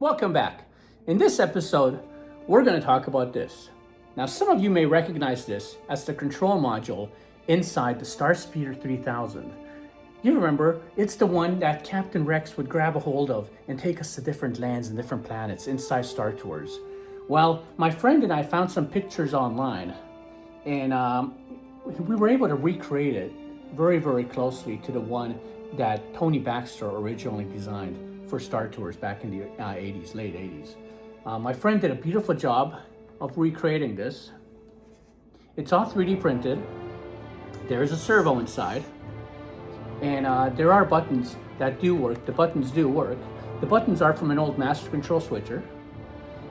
Welcome back. In this episode, we're going to talk about this. Now, some of you may recognize this as the control module inside the Starspeeder 3000. You remember, it's the one that Captain Rex would grab a hold of and take us to different lands and different planets inside Star Tours. Well, my friend and I found some pictures online, and we were able to recreate it very, very closely to the one that Tony Baxter originally designed for Star Tours back in the 80s, late 80s. My friend did a beautiful job of recreating this. It's all 3D printed. There's a servo inside, and there are buttons that do work. The buttons do work. The buttons are from an old master control switcher.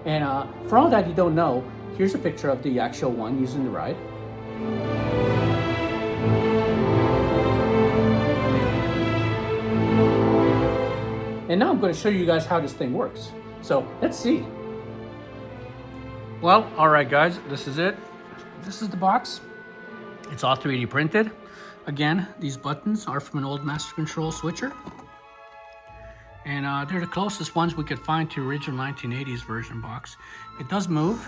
And for all that you don't know, here's a picture of the actual one using the ride. And now I'm going to show you guys how this thing works. So let's see. Well, all right, guys, this is it. This is the box. It's all 3D printed. Again, these buttons are from an old master control switcher. And they're the closest ones we could find to original 1980s version box. It does move,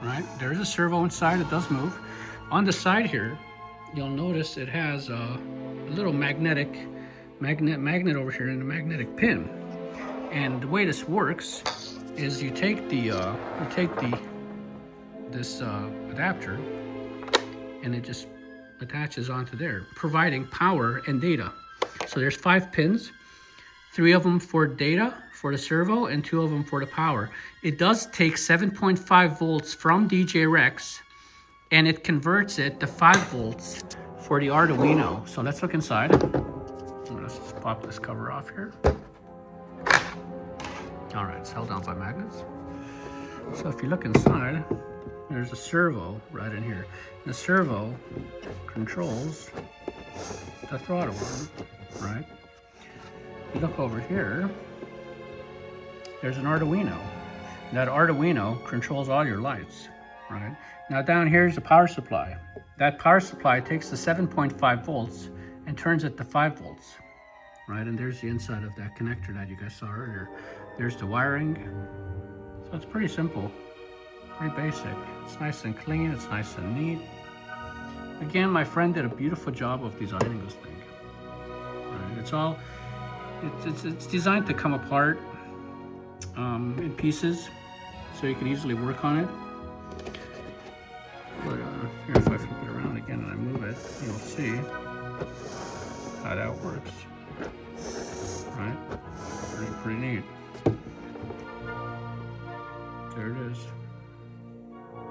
right? There is a servo inside, it does move. On the side here, you'll notice it has a little magnet over here and a magnetic pin. And the way this works is you take this adapter and it just attaches onto there, providing power and data. So there's 5 pins, 3 of them for data for the servo and 2 of them for the power. It does take 7.5 volts from DJ Rex and it converts it to 5 volts for the Arduino. So let's look inside. Let's just pop this cover off here. All right, it's held down by magnets. So if you look inside, there's a servo right in here. The servo controls the throttle arm, right? You look over here, there's an Arduino. That Arduino controls all your lights, right? Now down here is the power supply. That power supply takes the 7.5 volts and turns it to 5 volts, right? And there's the inside of that connector that you guys saw earlier. There's the wiring. So it's pretty simple, pretty basic. It's nice and clean, it's nice and neat. Again, my friend did a beautiful job of designing this thing. Right? It's designed to come apart in pieces, so you can easily work on it. But here, if I flip it around again and I move it, you'll see how that works. Right? Pretty neat. There it is.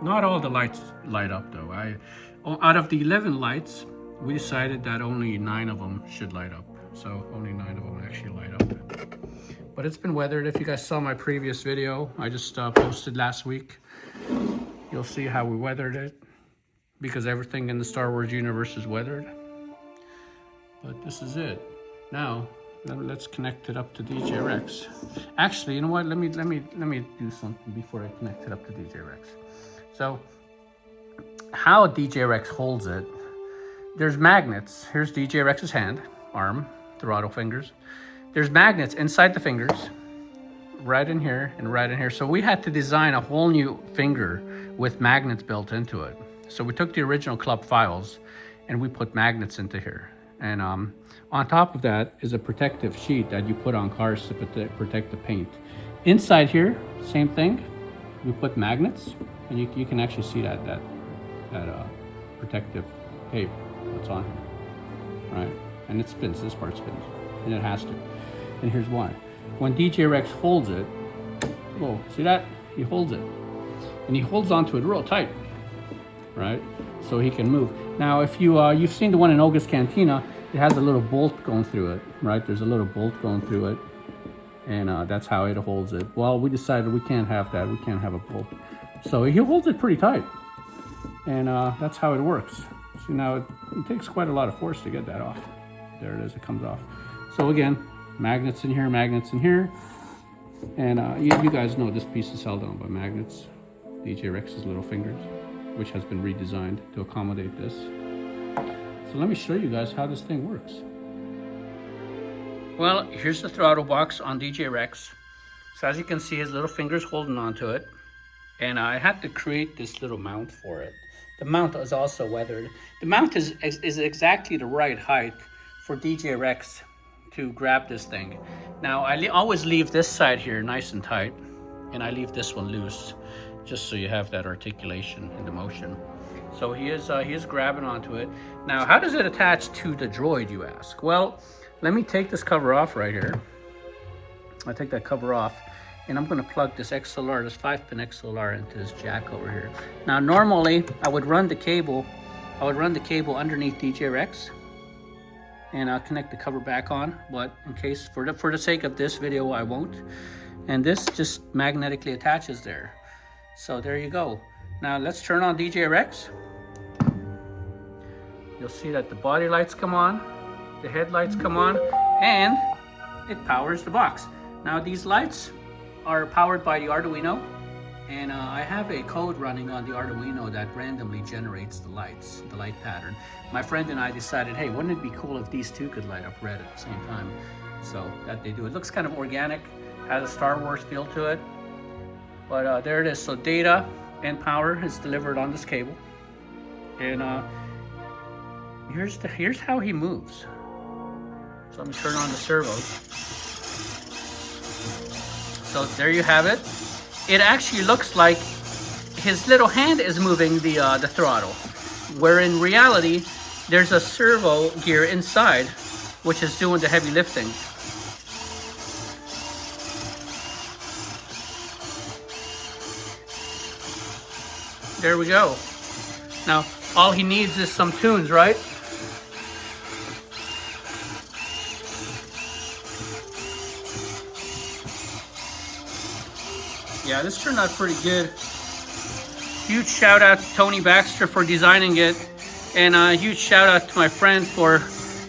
Not all the lights light up though. Out of the 11 lights, we decided that only 9 of them should light up. So only 9 of them actually light up. But it's been weathered. If you guys saw my previous video, I just posted last week, you'll see how we weathered it, because everything in the Star Wars universe is weathered. But this is it. Now, let's connect it up to DJ Rex. Actually, you know what? Let me do something before I connect it up to DJ Rex. So, how DJ Rex holds it, there's magnets. Here's DJ Rex's hand, arm, throttle fingers. There's magnets inside the fingers, right in here and right in here. So we had to design a whole new finger with magnets built into it. So we took the original club files and we put magnets into here. And on top of that is a protective sheet that you put on cars to protect the paint. Inside here, same thing. We put magnets, and you can actually see that protective tape that's on here, right? And it spins, this part spins, and it has to. And here's why. When DJ Rex holds it, whoa, see that? He holds it. And he holds onto it real tight, right? So he can move. Now, if you've seen the one in Oga's Cantina, it has a little bolt going through it, right? There's a little bolt going through it, and that's how it holds it. Well, we decided we can't have that. We can't have a bolt. So he holds it pretty tight, and that's how it works. See, now it takes quite a lot of force to get that off. There it is, it comes off. So again, magnets in here, and you guys know this piece is held on by magnets. DJ Rex's little fingers, which has been redesigned to accommodate this. So let me show you guys how this thing works. Well, here's the throttle box on DJ Rex. So as you can see, his little fingers holding onto it. And I had to create this little mount for it. The mount is also weathered. The mount is exactly the right height for DJ Rex to grab this thing. Now I always leave this side here nice and tight, and I leave this one loose, just so you have that articulation in the motion. So he is grabbing onto it. Now, how does it attach to the droid, you ask? Well, let me take this cover off right here. I take that cover off, and I'm going to plug this XLR, this 5-pin XLR, into this jack over here. Now, normally I would run the cable. Underneath DJ Rex, and I'll connect the cover back on. But in case, for the sake of this video, I won't. And this just magnetically attaches there. So there you go. Now let's turn on DJ Rex. You'll see that the body lights come on, the headlights come on, and it powers the box. Now these lights are powered by the Arduino, and I have a code running on the Arduino that randomly generates the lights, the light pattern. My friend and I decided, hey, wouldn't it be cool if these two could light up red at the same time? So that they do. It looks kind of organic, has a Star Wars feel to it. But there it is. So data and power is delivered on this cable. And here's how he moves. So let me turn on the servos. So there you have it. It actually looks like his little hand is moving the throttle, where in reality there's a servo gear inside which is doing the heavy lifting. There we go. Now, all he needs is some tunes, right? Yeah, this turned out pretty good. Huge shout out to Tony Baxter for designing it, and a huge shout out to my friend for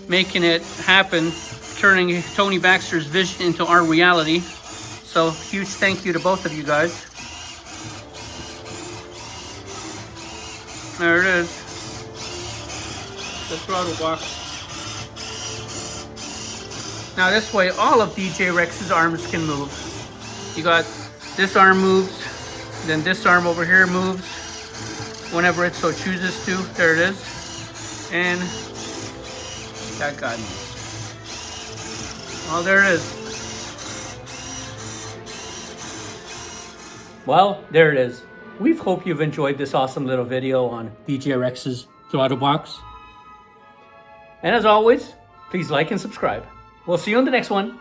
making it happen, turning Tony Baxter's vision into our reality. So huge thank you to both of you guys. There it is, the throttle box. Now this way, all of DJ Rex's arms can move. You got this arm moves, then this arm over here moves whenever it so chooses to. There it is. And that guy moves. Oh, there it is. Well, there it is. We hope you've enjoyed this awesome little video on DJ Rex's throttle box. And as always, please like and subscribe. We'll see you on the next one.